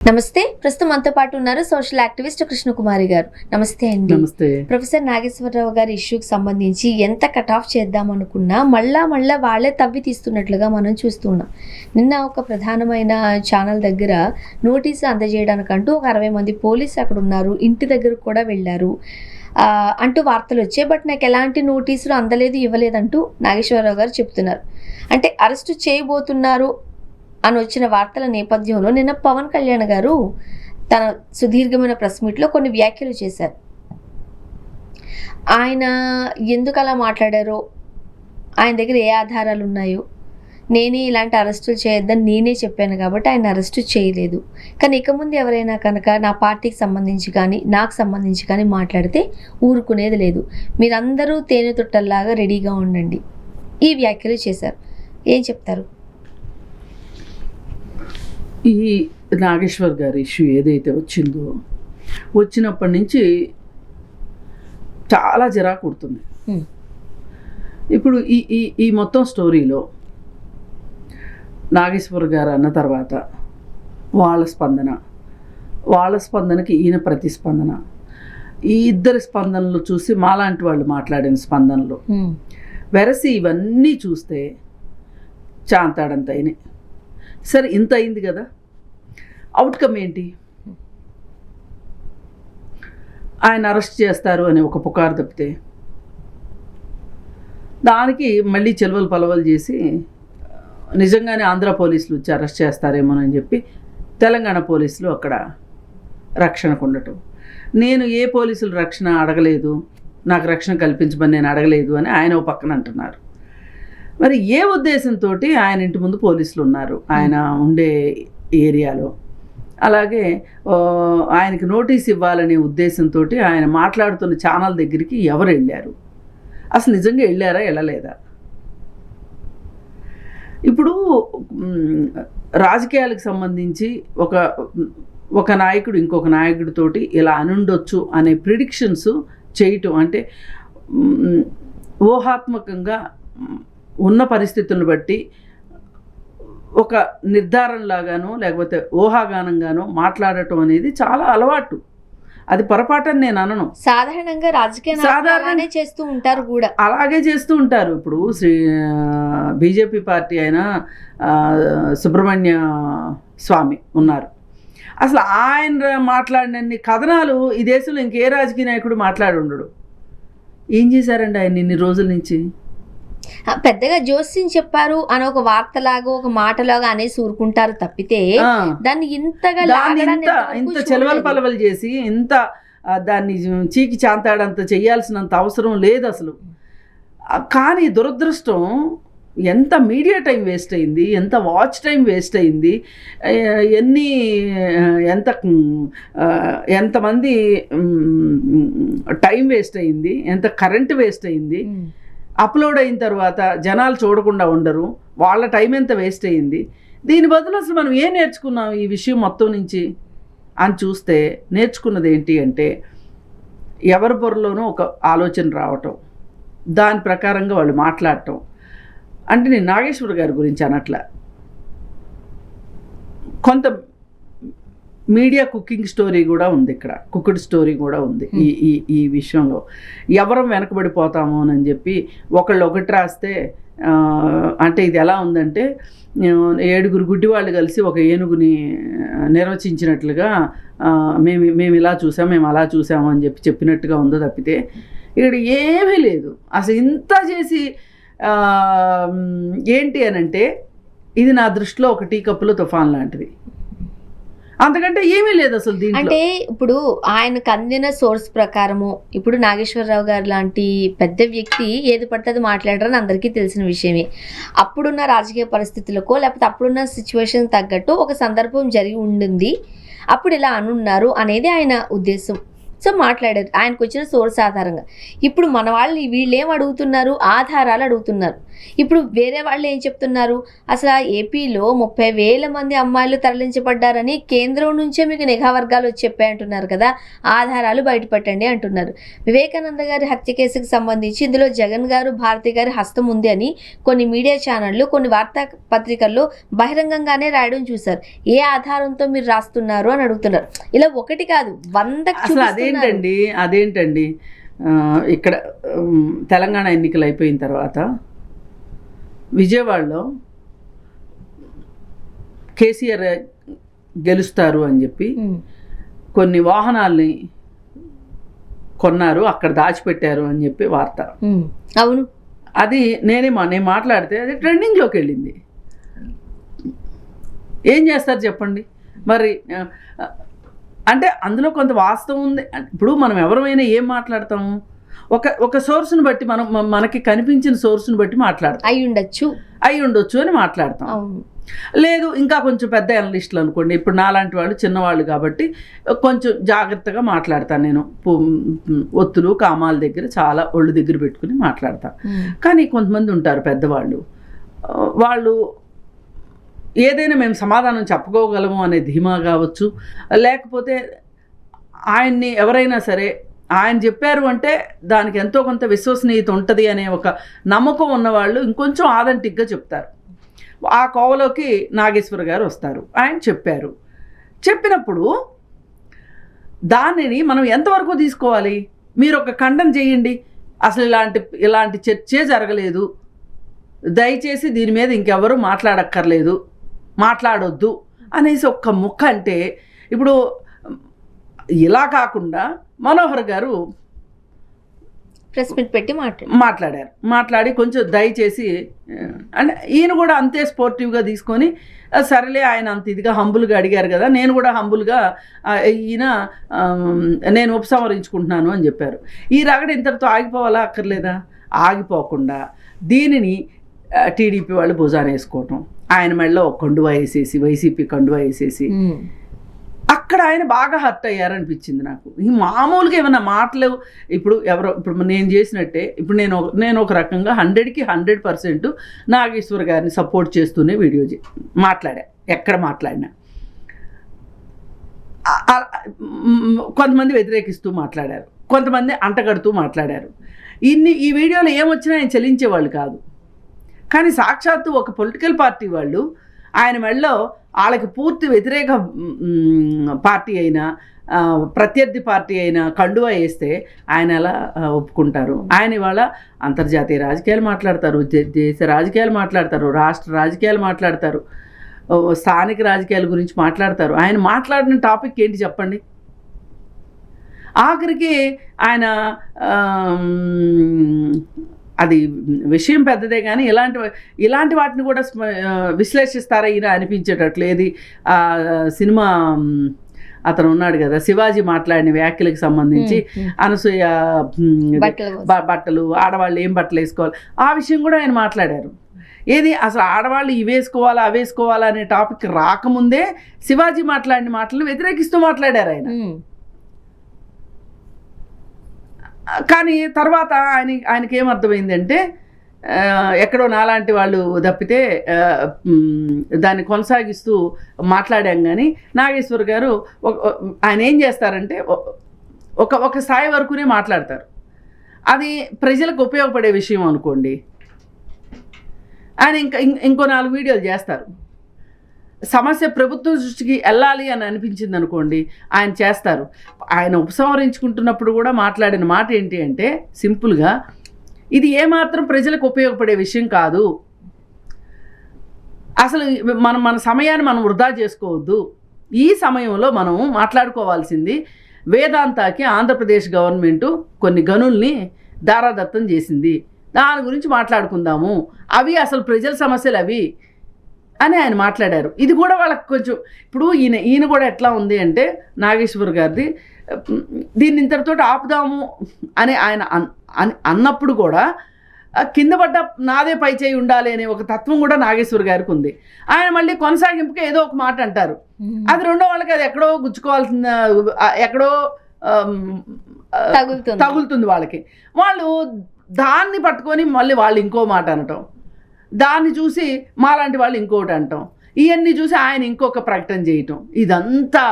నమస్తే. ప్రస్తుతం మనతో పాటు ఉన్నారు సోషల్ యాక్టివిస్ట్ కృష్ణకుమారి గారు. నమస్తే అండి. నమస్తే. ప్రొఫెసర్ నాగేశ్వరరావు గారి ఇష్యూకి సంబంధించి ఎంత కట్ ఆఫ్ చేద్దాం అనుకున్నా మళ్ళా వాళ్ళే తవ్వి తీస్తున్నట్లుగా మనం చూస్తున్నాం. నిన్న ఒక ప్రధానమైన ఛానల్ దగ్గర నోటీసు అందజేయడానికంటూ ఒక 60 మంది పోలీసులు అక్కడ ఉన్నారు, ఇంటి దగ్గరకు కూడా వెళ్ళారు అంటూ వార్తలు వచ్చాయి. బట్ నాకు ఎలాంటి నోటీసులు అందలేదు, ఇవ్వలేదంటూ నాగేశ్వరరావు గారు చెప్తున్నారు. అంటే అరెస్టు చేయబోతున్నారు అని వచ్చిన వార్తల నేపథ్యంలో నిన్న పవన్ కళ్యాణ్ గారు తన సుదీర్ఘమైన ప్రెస్ మీట్లో కొన్ని వ్యాఖ్యలు చేశారు. ఆయన ఎందుకు అలా మాట్లాడారో, ఆయన దగ్గర ఏ ఆధారాలు ఉన్నాయో, నేనే ఇలాంటి అరెస్టులు చేయొద్దని నేనే చెప్పాను కాబట్టి ఆయన అరెస్టు చేయలేదు. కానీ ఇక ముందు ఎవరైనా కనుక నా పార్టీకి సంబంధించి కానీ నాకు సంబంధించి కానీ మాట్లాడితే ఊరుకునేది లేదు, మీరందరూ తేనె తొట్టల్లాగా రెడీగా ఉండండి, ఈ వ్యాఖ్యలు చేశారు. ఏం చెప్తారు? ఈ నాగేశ్వర్ గారి ఇష్యూ ఏదైతే వచ్చిందో, వచ్చినప్పటి నుంచి చాలా చిరాకు కొడుతుంది. ఇప్పుడు ఈ మొత్తం స్టోరీలో నాగేశ్వర్ గారు అన్న తర్వాత వాళ్ళ స్పందనకి ఈయన ప్రతిస్పందన, ఈ ఇద్దరి స్పందనలు చూసి మాలాంటి వాళ్ళు మాట్లాడిన స్పందనలు వెరసి ఇవన్నీ చూస్తే చాంతాడంత అయినాయి. సరే, ఇంత అయింది కదా, అవుట్కమ్ ఏంటి? ఆయన అరెస్ట్ చేస్తారు అనే ఒక పుకారు తప్పితే దానికి మళ్ళీ చెలవలు పలవలు చేసి నిజంగానే ఆంధ్ర పోలీసులు వచ్చి అరెస్ట్ చేస్తారేమోనని చెప్పి తెలంగాణ పోలీసులు అక్కడ రక్షణకు ఉండటం. నేను ఏ పోలీసులు రక్షణ అడగలేదు, నాకు రక్షణ కల్పించమని నేను అడగలేదు అని ఆయన ఒక పక్కన అంటున్నారు. మరి ఏ ఉద్దేశంతో ఆయన ఇంటి ముందు పోలీసులు ఉన్నారు ఆయన ఉండే ఏరియాలో, అలాగే ఆయనకి నోటీస్ ఇవ్వాలనే ఉద్దేశంతో ఆయన మాట్లాడుతున్న ఛానల్ దగ్గరికి ఎవరు వెళ్ళారు, అసలు నిజంగా వెళ్ళారా వెళ్ళలేదా? ఇప్పుడు రాజకీయాలకు సంబంధించి ఒక నాయకుడు ఇంకొక నాయకుడితోటి ఇలా అనుండొచ్చు అనే ప్రిడిక్షన్స్ చేయటం అంటే ఊహాత్మకంగా ఉన్న పరిస్థితులను బట్టి ఒక నిర్ధారణలాగానో లేకపోతే ఊహాగానంగానో మాట్లాడటం అనేది చాలా అలవాటు. అది పొరపాటని నేను అనను. సాధారణంగా రాజకీయ చేస్తూ ఉంటారు కూడా, అలాగే చేస్తూ ఉంటారు. ఇప్పుడు బీజేపీ పార్టీ అయిన సుబ్రహ్మణ్య స్వామి ఉన్నారు. అసలు ఆయన మాట్లాడినన్ని కథనాలు ఈ దేశంలో ఇంకే రాజకీయ నాయకుడు మాట్లాడి ఉండడు. ఏం చేశారండి ఆయన ఇన్ని రోజుల నుంచి? పెద్దగా జోస్యం చెప్పారు అని ఒక వార్తలాగా ఒక మాటలాగా అనేసి ఊరుకుంటారు తప్పితే దాన్ని ఇంతగా ఇంత చెలవలు పలవలు చేసి ఇంత దాన్ని చీకి చాంతాడంత చేయాల్సినంత అవసరం లేదు అసలు. కానీ దురదృష్టం, ఎంత మీడియా టైం వేస్ట్ అయింది, ఎంత వాచ్ టైం వేస్ట్ అయింది, ఎంతమంది టైం వేస్ట్ అయింది, ఎంత కరెంట్ వేస్ట్ అయింది. అప్లోడ్ అయిన తర్వాత జనాలు చూడకుండా ఉండరు, వాళ్ళ టైం ఎంత వేస్ట్ అయ్యింది. దీని బదులు అసలు మనం ఏం నేర్చుకున్నాం ఈ విషయం మొత్తం నుంచి అని చూస్తే నేర్చుకున్నది ఏంటి అంటే, ఎవరి బుర్రలోనూ ఒక ఆలోచన రావటం, దాని ప్రకారంగా వాళ్ళు మాట్లాడటం. అంటే నేను నాగేశ్వర గారి గురించి అనట్లా, కొంత మీడియా కుకింగ్ స్టోరీ కూడా ఉంది ఇక్కడ, కుక్డ్ స్టోరీ కూడా ఉంది ఈ విషయంలో. ఎవరం వెనకబడిపోతాము అని చెప్పి ఒకళ్ళు ఒకటి రాస్తే, అంటే ఇది ఎలా ఉందంటే 7 గుడ్డి వాళ్ళు కలిసి ఒక ఏనుగుని నిర్వచించినట్లుగా మేము ఇలా చూసాం, మేము అలా చూసాము అని చెప్పినట్టుగా ఉందో తప్పితే ఇక్కడ ఏమీ లేదు. అసలు ఇంత చేసి ఏంటి అనంటే, ఇది నా దృష్టిలో ఒక టీ కప్పులో తుఫాన్ లాంటిది, అంతకంటే ఏమీ లేదు అసలు దీంట్లో. అంటే ఇప్పుడు ఆయనకు అందిన సోర్స్ ప్రకారము, ఇప్పుడు నాగేశ్వరరావు గారు లాంటి పెద్ద వ్యక్తి ఏది పడితే అది మాట్లాడారని అందరికీ తెలిసిన విషయమే. అప్పుడున్న రాజకీయ పరిస్థితులకో లేకపోతే అప్పుడున్న సిచ్యువేషన్ తగ్గట్టు ఒక సందర్భం జరిగి ఉండింది, అప్పుడు ఇలా అనున్నారు అనేది ఆయన ఉద్దేశం. సో మాట్లాడారు ఆయనకు వచ్చిన సోర్స్ ఆధారంగా. ఇప్పుడు మన వాళ్ళు వీళ్ళు ఏం అడుగుతున్నారు, ఆధారాలు అడుగుతున్నారు. ఇప్పుడు వేరే వాళ్ళు ఏం చెప్తున్నారు, అసలు ఆ ఏపీలో 30,000 మంది అమ్మాయిలు తరలించబడ్డారని కేంద్రం నుంచే మీకు నిఘా వర్గాలు వచ్చి చెప్పాయి అంటున్నారు కదా, ఆధారాలు బయటపెట్టండి అంటున్నారు. వివేకానంద గారి హత్య కేసుకు సంబంధించి ఇందులో జగన్ గారు, భారతి గారి హస్తం ఉంది అని కొన్ని మీడియా ఛానళ్ళు, కొన్ని వార్తా పత్రికల్లో బహిరంగంగానే రాయడం చూశారు. ఏ ఆధారంతో మీరు రాస్తున్నారు అని అడుగుతున్నారు. ఇలా ఒకటి కాదు, 100కి అసలు అదేంటండి ఇక్కడ తెలంగాణ ఎన్నికలు అయిపోయిన తర్వాత విజయవాడలో కేసీఆర్ గెలుస్తారు అని చెప్పి కొన్ని వాహనాల్ని కొన్నారు, అక్కడ దాచిపెట్టారు అని చెప్పి వార్త. అవును, అది నేను మాట్లాడితే అది ట్రెండింగ్లోకి వెళ్ళింది. ఏం చేస్తారు చెప్పండి మరి? అంటే అందులో కొంత వాస్తవం ఉంది. ఇప్పుడు మనం ఎవరైనా ఏం మాట్లాడతాము, ఒక సోర్స్ని బట్టి మనకి కనిపించిన సోర్స్ని బట్టి మాట్లాడతాం. అయి ఉండొచ్చు అని మాట్లాడతాం. లేదు ఇంకా కొంచెం పెద్ద అనలిస్టులు అనుకోండి, ఇప్పుడు నాలాంటి వాళ్ళు చిన్నవాళ్ళు కాబట్టి కొంచెం జాగ్రత్తగా మాట్లాడతాను. నేను ఒత్తులు కామాల దగ్గర చాలా ఒళ్ళు దగ్గర పెట్టుకుని మాట్లాడతాను. కానీ కొంతమంది ఉంటారు పెద్దవాళ్ళు, వాళ్ళు ఏదైనా మేము సమాధానం చెప్పుకోగలము అనే ధీమా కావచ్చు, లేకపోతే ఆయన్ని ఎవరైనా సరే ఆయన చెప్పారు అంటే దానికి ఎంతో కొంత విశ్వసనీయత ఉంటుంది అనే ఒక నమ్మకం ఉన్నవాళ్ళు ఇంకొంచెం ఆథెంటిక్గా చెప్తారు. ఆ కోవలోకి నాగేశ్వర గారు వస్తారు. ఆయన చెప్పినప్పుడు దానిని మనం ఎంతవరకు తీసుకోవాలి? మీరు ఒక ఖండన చేయండి, అసలు ఇలాంటి చర్చే జరగలేదు, దయచేసి దీని మీద ఇంకెవరూ మాట్లాడొద్దు అనేసి ఒక్క ముక్క అంటే, ఇప్పుడు ఇలా కాకుండా మనోహర్ గారు ప్రెస్ మీట్ పెట్టి మాట్లాడి కొంచెం దయచేసి అంటే ఈయన కూడా అంతే స్పోర్టివ్గా తీసుకొని సరేలే ఆయన అంత ఇదిగా హంబుల్గా అడిగారు కదా, నేను కూడా హంబుల్గా నేను ఉపసంహరించుకుంటున్నాను అని చెప్పారు. ఈ రగడ ఇంతటితో ఆగిపోవాలా అక్కర్లేదా? ఆగిపోకుండా దీనిని టీడీపీ వాళ్ళు భుజాన వేసుకోవటం, ఆయన మెడలో కండువా వేసేసి, వైసీపీ కండువా వేసేసి, అక్కడ ఆయన బాగా హర్ట్ అయ్యారనిపించింది నాకు. ఈ మామూలుగా ఏమైనా మాటలు ఇప్పుడు నేను చేసినట్టే, ఇప్పుడు నేను ఒక రకంగా 100కి 100% నాగేశ్వర్ గారిని సపోర్ట్ చేస్తూనే వీడియో మాట్లాడా. ఎక్కడ మాట్లాడినా కొంతమంది వ్యతిరేకిస్తూ మాట్లాడారు, కొంతమంది అంటగడుతూ మాట్లాడారు. ఈ వీడియోలో ఏమొచ్చినా ఆయన చలించేవాళ్ళు కాదు. కానీ సాక్షాత్తు ఒక పొలిటికల్ పార్టీ వాళ్ళు ఆయన మెడలో వాళ్ళకి పూర్తి వ్యతిరేక పార్టీ అయినా ప్రత్యర్థి పార్టీ అయినా కండువా వేస్తే ఆయన ఎలా ఒప్పుకుంటారు? ఆయన ఇవాళ అంతర్జాతీయ రాజకీయాలు మాట్లాడతారు, దేశ రాజకీయాలు మాట్లాడతారు, రాష్ట్ర రాజకీయాలు మాట్లాడతారు, స్థానిక రాజకీయాల గురించి మాట్లాడతారు. ఆయన మాట్లాడిన టాపిక్ ఏంటి చెప్పండి? ఆఖరికి ఆయన అది విషయం పెద్దదే కానీ ఇలాంటి వాటిని కూడా విశ్లేషిస్తారా ఈయన అనిపించేటట్లు. ఏది సినిమా అతను ఉన్నాడు కదా, శివాజీ మాట్లాడిన వ్యాఖ్యలకు సంబంధించి అనసూయ బట్టలు, ఆడవాళ్ళు ఏం బట్టలు వేసుకోవాలి ఆ విషయం కూడా ఆయన మాట్లాడారు. ఏది అసలు ఆడవాళ్ళు ఇవేసుకోవాలా అవేసుకోవాలా అనే టాపిక్ రాకముందే శివాజీ మాట్లాడిన మాటలను వ్యతిరేకిస్తూ మాట్లాడారు ఆయన. కానీ తర్వాత ఆయనకి ఏమర్థమైందంటే, ఎక్కడో నాలాంటి వాళ్ళు తప్పితే దాన్ని కొనసాగిస్తూ మాట్లాడాం. కానీ నాగేశ్వర్ గారు ఆయన ఏం చేస్తారంటే ఒక స్థాయి వరకునే మాట్లాడతారు. అది ప్రజలకు ఉపయోగపడే విషయం అనుకోండి, ఆయన ఇంకో 4 వీడియోలు చేస్తారు. సమస్య ప్రభుత్వం దృష్టికి వెళ్ళాలి అని అనిపించింది అనుకోండి, ఆయన చేస్తారు. ఆయన ఉపసంహరించుకుంటున్నప్పుడు కూడా మాట్లాడిన మాట ఏంటి అంటే సింపుల్గా, ఇది ఏమాత్రం ప్రజలకు ఉపయోగపడే విషయం కాదు, అసలు మన సమయాన్ని మనం వృధా చేసుకోవద్దు, ఈ సమయంలో మనం మాట్లాడుకోవాల్సింది వేదాంతాకి ఆంధ్రప్రదేశ్ గవర్నమెంటు కొన్ని గనుల్ని దారాదత్తం చేసింది, దాని గురించి మాట్లాడుకుందాము, అవి అసలు ప్రజల సమస్యలు అవి అని ఆయన మాట్లాడారు. ఇది కూడా వాళ్ళకి కొంచెం ఇప్పుడు ఈయన కూడా ఎట్లా ఉంది అంటే నాగేశ్వర్ గారిది, దీన్ని ఇంతటితో ఆపుదాము అని ఆయన అన్నప్పుడు కూడా కింద పడ్డ నాదే పై చేయి ఉండాలి అనే ఒక తత్వం కూడా నాగేశ్వర్ గారికి ఉంది. ఆయన మళ్ళీ కొనసాగింపుగా ఏదో ఒక మాట అంటారు, అది రెండో వాళ్ళకి అది ఎక్కడో గుచ్చుకోవాల్సిన, ఎక్కడో తగులుతుంది వాళ్ళకి. వాళ్ళు దాన్ని పట్టుకొని మళ్ళీ వాళ్ళు ఇంకో మాట అనటం, దాన్ని చూసి మాలాంటి వాళ్ళు ఇంకోటి అంటాం, ఇవన్నీ చూసి ఆయన ఇంకొక ప్రకటన చేయటం, ఇదంతా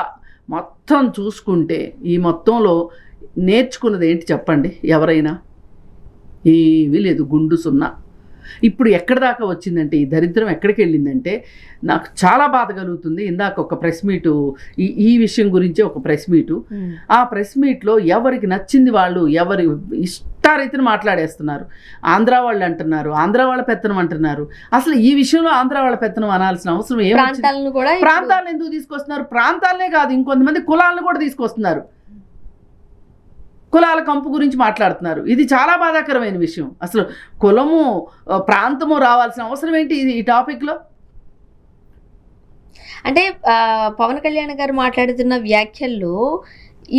మొత్తం చూసుకుంటే ఈ మొత్తంలో నేర్చుకున్నది ఏంటి చెప్పండి ఎవరైనా? ఏమీ లేదు, గుండు సున్నా. ఇప్పుడు ఎక్కడి దాకా వచ్చిందంటే ఈ దరిద్రం ఎక్కడికి వెళ్ళిందంటే నాకు చాలా బాధ కలుగుతుంది. ఇందాక ఒక ప్రెస్ మీటు ఈ విషయం గురించి ఒక ప్రెస్ మీటు, ఆ ప్రెస్ మీట్లో ఎవరికి నచ్చింది వాళ్ళు ఎవరి ఇష్టారీతిని మాట్లాడేస్తున్నారు. ఆంధ్ర వాళ్ళు అంటున్నారు, ఆంధ్ర వాళ్ళ పెత్తనం అంటున్నారు. అసలు ఈ విషయంలో ఆంధ్ర వాళ్ళ పెత్తనం అనాల్సిన అవసరం ఏమొచ్చింది? ప్రాంతాలను ఎందుకు తీసుకొస్తున్నారు? ప్రాంతాలనే కాదు, ఇంకొంతమంది కులాలను కూడా తీసుకొస్తున్నారు. కులాల కంపు గురించి మాట్లాడుతున్నారు. ఇది చాలా బాధాకరమైన విషయం. అసలు కులము ప్రాంతము రావాల్సిన అవసరం ఏంటి ఈ టాపిక్లో? అంటే పవన్ కళ్యాణ్ గారు మాట్లాడుతున్న వ్యాఖ్యల్లో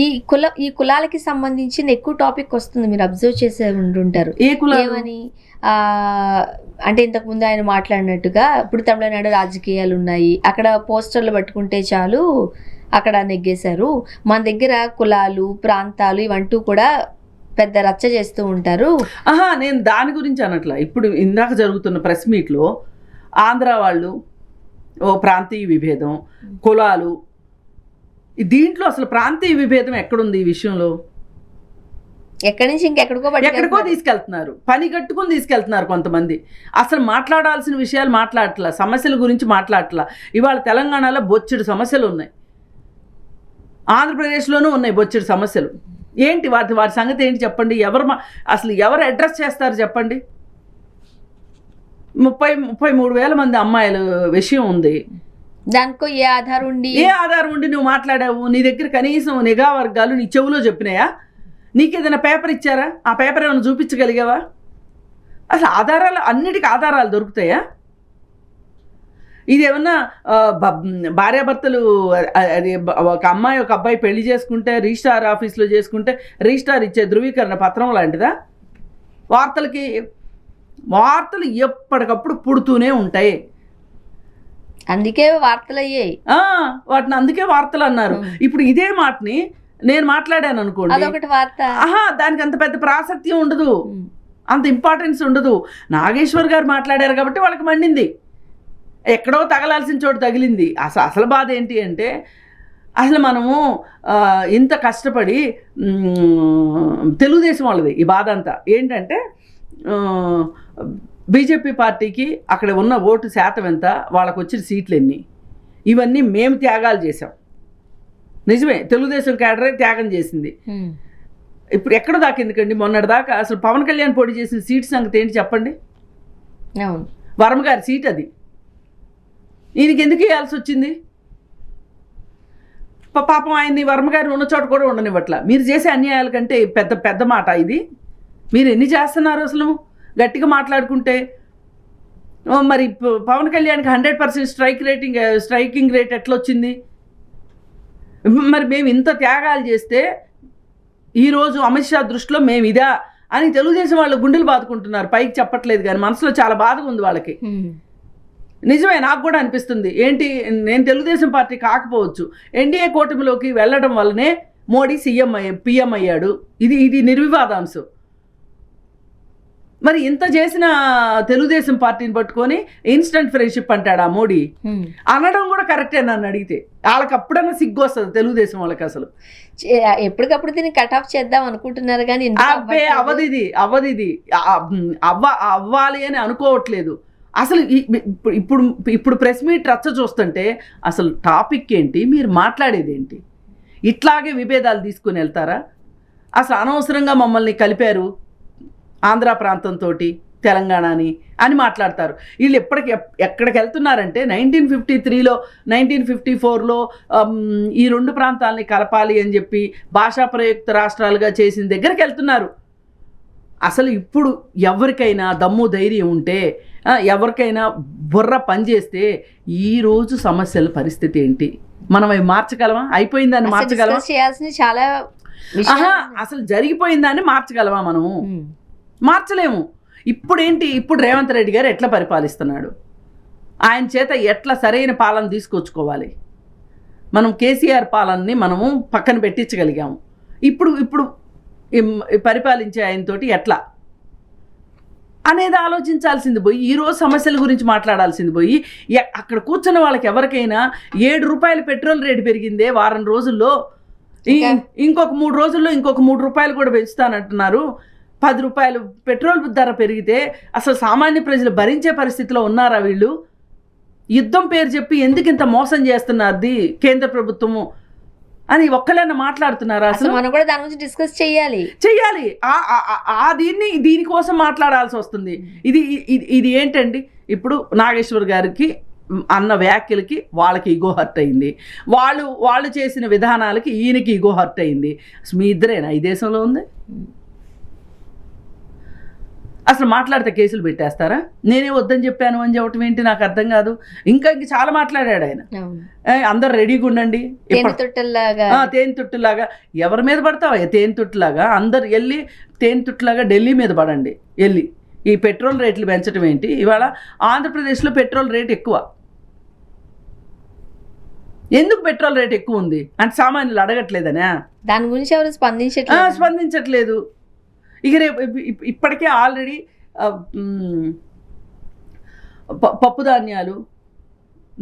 ఈ కులాలకి సంబంధించిన ఎక్కువ టాపిక్ వస్తుంది. మీరు అబ్జర్వ్ చేసే ఉంటుంటారు. ఏ కులం ఏమని అంటే ఇంతకుముందు ఆయన మాట్లాడినట్టుగా ఇప్పుడు తమిళనాడు రాజకీయాలు ఉన్నాయి, అక్కడ పోస్టర్లు పట్టుకుంటే చాలు అక్కడ నెగ్గేశారు, మన దగ్గర కులాలు ప్రాంతాలు ఇవంటూ కూడా పెద్ద రచ్చ చేస్తూ ఉంటారు. నేను దాని గురించి అనట్లా. ఇప్పుడు ఇందాక జరుగుతున్న ప్రెస్ మీట్లో ఆంధ్ర వాళ్ళు ఓ ప్రాంతీయ విభేదం, కులాలు, దీంట్లో అసలు ప్రాంతీయ విభేదం ఎక్కడుంది? ఈ విషయంలో ఎక్కడి నుంచి ఇంకెక్కడికో తీసుకెళ్తున్నారు, పని కట్టుకుని తీసుకెళ్తున్నారు కొంతమంది. అసలు మాట్లాడాల్సిన విషయాలు మాట్లాడట్లా, సమస్యల గురించి మాట్లాడట్లా. ఇవాళ తెలంగాణలో బొచ్చెడు సమస్యలు ఉన్నాయి, ఆంధ్రప్రదేశ్లోనూ ఉన్నాయి బొచ్చెడు సమస్యలు. ఏంటి వాటి సంగతి ఏంటి చెప్పండి? అసలు ఎవరు అడ్రస్ చేస్తారు చెప్పండి? 33,000 మంది అమ్మాయిల విషయం ఉంది. దానికో ఏ ఆధారం ఉండి నువ్వు మాట్లాడావు? నీ దగ్గర కనీసం నిఘా వర్గాలు నీ చెవులో చెప్పినాయా? నీకేదైనా పేపర్ ఇచ్చారా? ఆ పేపర్ ఏమైనా చూపించగలిగావా? అసలు ఆధారాలు, అన్నిటికీ ఆధారాలు దొరుకుతాయా? ఇది ఏమన్నా భార్యాభర్తలు, అది ఒక అమ్మాయి ఒక అబ్బాయి పెళ్లి చేసుకుంటే రిజిస్ట్రార్ ఆఫీస్లో చేసుకుంటే రిజిస్ట్రార్ ఇచ్చే ధృవీకరణ పత్రం లాంటిదా? వార్తలు ఎప్పటికప్పుడు పుడుతూనే ఉంటాయి, అందుకే వార్తలు అయ్యాయి. వాటిని అందుకే వార్తలు అన్నారు. ఇప్పుడు ఇదే మాటని నేను మాట్లాడాను అనుకోండి, అదొకటి వార్త. దానికి అంత పెద్ద ప్రాశస్త్యం ఉండదు, అంత ఇంపార్టెన్స్ ఉండదు. నాగేశ్వర్ గారు మాట్లాడారు కాబట్టి వాళ్ళకి మండింది, ఎక్కడో తగలాల్సిన చోటు తగిలింది. అసలు బాధ ఏంటి అంటే అసలు మనము ఇంత కష్టపడి తెలుగుదేశం వాళ్ళది ఈ బాధ అంతా ఏంటంటే బీజేపీ పార్టీకి అక్కడ ఉన్న ఓటు శాతం ఎంత, వాళ్ళకు వచ్చిన సీట్లు ఎన్ని, ఇవన్నీ మేము త్యాగాలు చేసాం. నిజమే, తెలుగుదేశం క్యాడరే త్యాగం చేసింది. ఇప్పుడు ఎక్కడ దాకా ఎందుకండి, మొన్నటి దాకా అసలు పవన్ కళ్యాణ్ పోటీ చేసిన సీట్ సంగతి ఏంటి చెప్పండి? వర్మ గారి సీట్ అది, ఈయనకి ఎందుకు ఇవ్వాల్సి వచ్చింది? పాపం ఆయన్ని వర్మగారు ఉన్న చోట కూడా ఉండనివ్వట్ల. మీరు చేసే అన్యాయాల కంటే పెద్ద మాట ఇది. మీరు ఎన్ని చేస్తున్నారు అసలు గట్టిగా మాట్లాడుకుంటే? మరి పవన్ కళ్యాణ్కి 100% స్ట్రైకింగ్ రేట్ ఎట్లా వచ్చింది? మరి మేము ఇంత త్యాగాలు చేస్తే ఈరోజు అమిత్ షా దృష్టిలో మేము ఇదా అని తెలుగుదేశం వాళ్ళు గుండెలు బాదుకుంటున్నారు. పైకి చెప్పట్లేదు కానీ మనసులో చాలా బాధగా ఉంది వాళ్ళకి. నిజమే, నాకు కూడా అనిపిస్తుంది. ఏంటి, నేను తెలుగుదేశం పార్టీ కాకపోవచ్చు, ఎన్డీఏ కూటమిలోకి వెళ్ళడం వల్లనే మోడీ పిఎం అయ్యాడు, ఇది నిర్వివాదాంశం. మరి ఇంత చేసిన తెలుగుదేశం పార్టీని పట్టుకొని ఇన్స్టంట్ ఫ్రెండ్షిప్ అంటాడు ఆ మోడీ. అనడం కూడా కరెక్టే నన్ను అడిగితే. వాళ్ళకి అప్పుడన్నా సిగ్గు వస్తుంది తెలుగుదేశం వాళ్ళకి. అసలు ఎప్పటికప్పుడు దీన్ని కట్ ఆఫ్ చేద్దాం అనుకుంటున్నారు కానీ అవ్వది అవ్వాలి అని అనుకోవట్లేదు. అసలు ఇప్పుడు ప్రెస్ మీట్ రచ్చ చూస్తుంటే అసలు టాపిక్ ఏంటి, మీరు మాట్లాడేది ఏంటి? ఇట్లాగే విభేదాలు తీసుకుని వెళ్తారా? అసలు అనవసరంగా మమ్మల్ని కలిపారు ఆంధ్ర ప్రాంతంతో తెలంగాణని అని మాట్లాడతారు. వీళ్ళు ఎక్కడికి వెళ్తున్నారంటే 1953లో 1954లో ఈ రెండు ప్రాంతాలని కలపాలి అని చెప్పి భాషా ప్రయుక్త రాష్ట్రాలుగా చేసిన దగ్గరికి వెళ్తున్నారు. అసలు ఇప్పుడు ఎవరికైనా దమ్ము ధైర్యం ఉంటే, ఎవరికైనా బుర్ర పనిచేస్తే ఈరోజు సమస్యల పరిస్థితి ఏంటి, మనం అవి మార్చగలమా? అయిపోయిందాన్ని మార్చగలమా? చాలా అసలు జరిగిపోయిందాన్ని మార్చగలమా? మనము మార్చలేము. ఇప్పుడు రేవంత్ రెడ్డి గారు ఎట్లా పరిపాలిస్తున్నాడు, ఆయన చేత ఎట్లా సరైన పాలన తీసుకొచ్చుకోవాలి, మనం కేసీఆర్ పాలనని మనము పక్కన పెట్టించగలిగాము. ఇప్పుడు పరిపాలించే ఆయనతోటి ఎట్లా అనేది ఆలోచించాల్సింది పోయి ఈరోజు సమస్యల గురించి మాట్లాడాల్సింది పోయి అక్కడ కూర్చున్న వాళ్ళకి ఎవరికైనా 7 రూపాయలు పెట్రోల్ రేటు పెరిగిందే వారం రోజుల్లో, ఇంకొక 3 రోజుల్లో ఇంకొక 3 రూపాయలు కూడా పెంచుతానంటున్నారు. 10 రూపాయలు పెట్రోల్ ధర పెరిగితే అసలు సామాన్య ప్రజలు భరించే పరిస్థితిలో ఉన్నారా వీళ్ళు? యుద్ధం పేరు చెప్పి ఎందుకు ఇంత మోసం చేస్తున్నది కేంద్ర ప్రభుత్వము అని ఒక్కలైనా మాట్లాడుతున్నారా? అసలు మనం కూడా దాని గురించి డిస్కస్ చెయ్యాలి. దీనికోసం మాట్లాడాల్సి వస్తుంది. ఇది ఏంటండి, ఇప్పుడు నాగేశ్వర్ గారికి అన్న వ్యాఖ్యలకి వాళ్ళకి ఈగో హర్ట్ అయింది, వాళ్ళు చేసిన విధానాలకి ఈయనకి ఈగో హర్ట్ అయింది. మీ ఇద్దరేనా ఈ దేశంలో ఉంది? అసలు మాట్లాడితే కేసులు పెట్టేస్తారా? నేనే వద్దని చెప్పాను అని చెప్పటం ఏంటి నాకు అర్థం కాదు. ఇంకా చాలా మాట్లాడాడు ఆయన. అందరు రెడీగా ఉండండి, తేనె తుట్టులాగా ఎవరి మీద పడతావా? తేనె తుట్టులాగా అందరు వెళ్ళి తేనె తుట్టులాగా ఢిల్లీ మీద పడండి వెళ్ళి. ఈ పెట్రోల్ రేట్లు పెంచడం ఏంటి? ఇవాళ ఆంధ్రప్రదేశ్లో పెట్రోల్ రేట్ ఎక్కువ. ఎందుకు పెట్రోల్ రేట్ ఎక్కువ ఉంది అంటే సామాన్యులు అడగట్లేదనా? దాని గురించి ఎవరు స్పందించట్లేదు. ఇక రేపు ఇప్పటికే ఆల్రెడీ పప్పు ధాన్యాలు,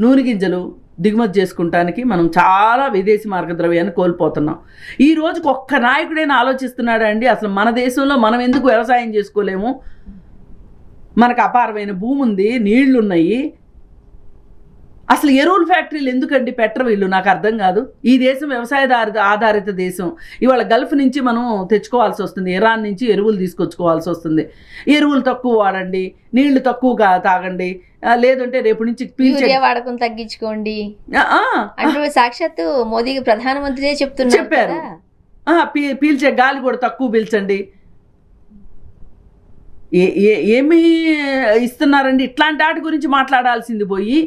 నూనె గింజలు దిగుమతి చేసుకుంటానికి మనం చాలా విదేశీ మార్గద్రవ్యాన్ని కోల్పోతున్నాం. ఈ రోజుకి ఒక్క నాయకుడైనా ఆలోచిస్తున్నాడా అండి అసలు మన దేశంలో మనం ఎందుకు వ్యవసాయం చేసుకోలేము? మనకు అపారమైన భూమి ఉంది, నీళ్లు ఉన్నాయి, అసలు ఎరువుల ఫ్యాక్టరీలు ఎందుకండి పెట్టరు వీళ్ళు? నాకు అర్థం కాదు. ఈ దేశం వ్యవసాయ ఆధారిత దేశం. ఇవాళ గల్ఫ్ నుంచి మనం తెచ్చుకోవాల్సి వస్తుంది, ఇరాన్ నుంచి ఎరువులు తీసుకొచ్చుకోవాల్సి వస్తుంది. ఎరువులు తక్కువ వాడండి, నీళ్లు తక్కువగా తాగండి, లేదంటే రేపు నుంచి పీల్చే వాడకం తగ్గించుకోండి అంటూ సాక్షాత్తు మోదీ ప్రధానమంత్రి చెప్పారు. పీల్చే గాలి కూడా తక్కువ పీల్చండి. ఏమి ఇస్తున్నారండి? ఇట్లాంటి వాటి గురించి మాట్లాడాల్సింది పోయి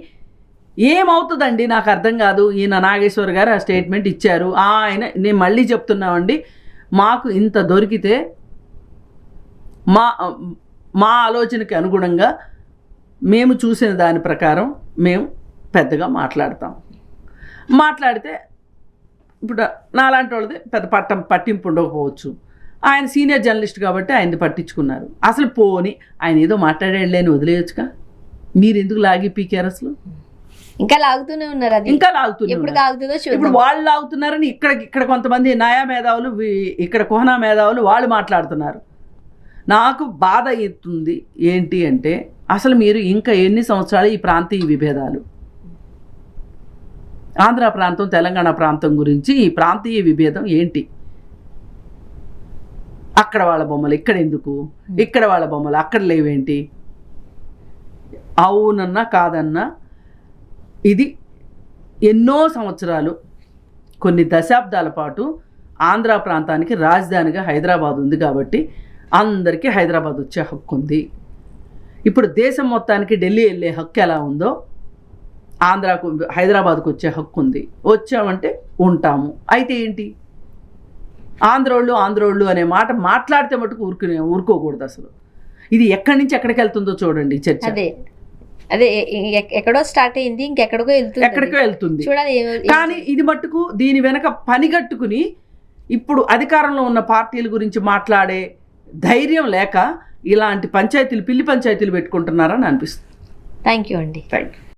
ఏమవుతుందండి నాకు అర్థం కాదు. ఈయన నాగేశ్వర్ గారు ఆ స్టేట్మెంట్ ఇచ్చారు. నేను మళ్ళీ చెప్తున్నామండి, మాకు ఇంత దొరికితే మా ఆలోచనకి అనుగుణంగా మేము చూసిన దాని ప్రకారం మేము పెద్దగా మాట్లాడితే ఇప్పుడు నాలాంటి వాళ్ళది పెద్ద పట్టింపు ఉండకపోవచ్చు. ఆయన సీనియర్ జర్నలిస్ట్ కాబట్టి ఆయనది పట్టించుకున్నారు. అసలు పోని ఆయన ఏదో మాట్లాడేళ్ళని వదిలేయచ్చుగా, మీరు ఎందుకు లాగి పీకారు? అసలు ఇంకా లాగుతూనే ఉన్నారు. అది ఇంకా లాగుతుంది. ఇప్పుడు వాళ్ళు లాగుతున్నారని ఇక్కడ కొంతమంది నయా మేధావులు, ఇక్కడ కుహనా మేధావులు వాళ్ళు మాట్లాడుతున్నారు. నాకు బాధ ఎత్తుంది ఏంటి అంటే అసలు మీరు ఇంకా ఎన్ని సంవత్సరాలు ఈ ప్రాంతీయ విభేదాలు, ఆంధ్ర ప్రాంతం తెలంగాణ ప్రాంతం గురించి ఈ ప్రాంతీయ విభేదం ఏంటి? అక్కడ వాళ్ళ బొమ్మలు ఇక్కడ ఎందుకు, ఇక్కడ వాళ్ళ బొమ్మలు అక్కడ లేవేంటి? అవునన్నా కాదన్నా ఇది ఎన్నో సంవత్సరాలు, కొన్ని దశాబ్దాల పాటు ఆంధ్ర ప్రాంతానికి రాజధానిగా హైదరాబాద్ ఉంది కాబట్టి అందరికీ హైదరాబాద్ వచ్చే హక్కు ఉంది. ఇప్పుడు దేశం మొత్తానికి ఢిల్లీ వెళ్ళే హక్కు ఎలా ఉందో హైదరాబాద్కు వచ్చే హక్కు ఉంది. వచ్చామంటే ఉంటాము. అయితే ఏంటి, ఆంధ్రోళ్ళు అనే మాట మాట్లాడితే మటుకు ఊరుకోకూడదు. అసలు ఇది ఎక్కడి నుంచి ఎక్కడికి వెళ్తుందో చూడండి చర్చ. అదే ఎక్కడో స్టార్ట్ అయింది, ఎక్కడికో వెళ్తుంది చూడాలి. కానీ ఇది మట్టుకు దీని వెనక పనిగట్టుకుని ఇప్పుడు అధికారంలో ఉన్న పార్టీల గురించి మాట్లాడే ధైర్యం లేక ఇలాంటి పిల్లి పంచాయతీలు పెట్టుకుంటున్నారని అనిపిస్తుంది. థ్యాంక్ యూ అండి. Thank you.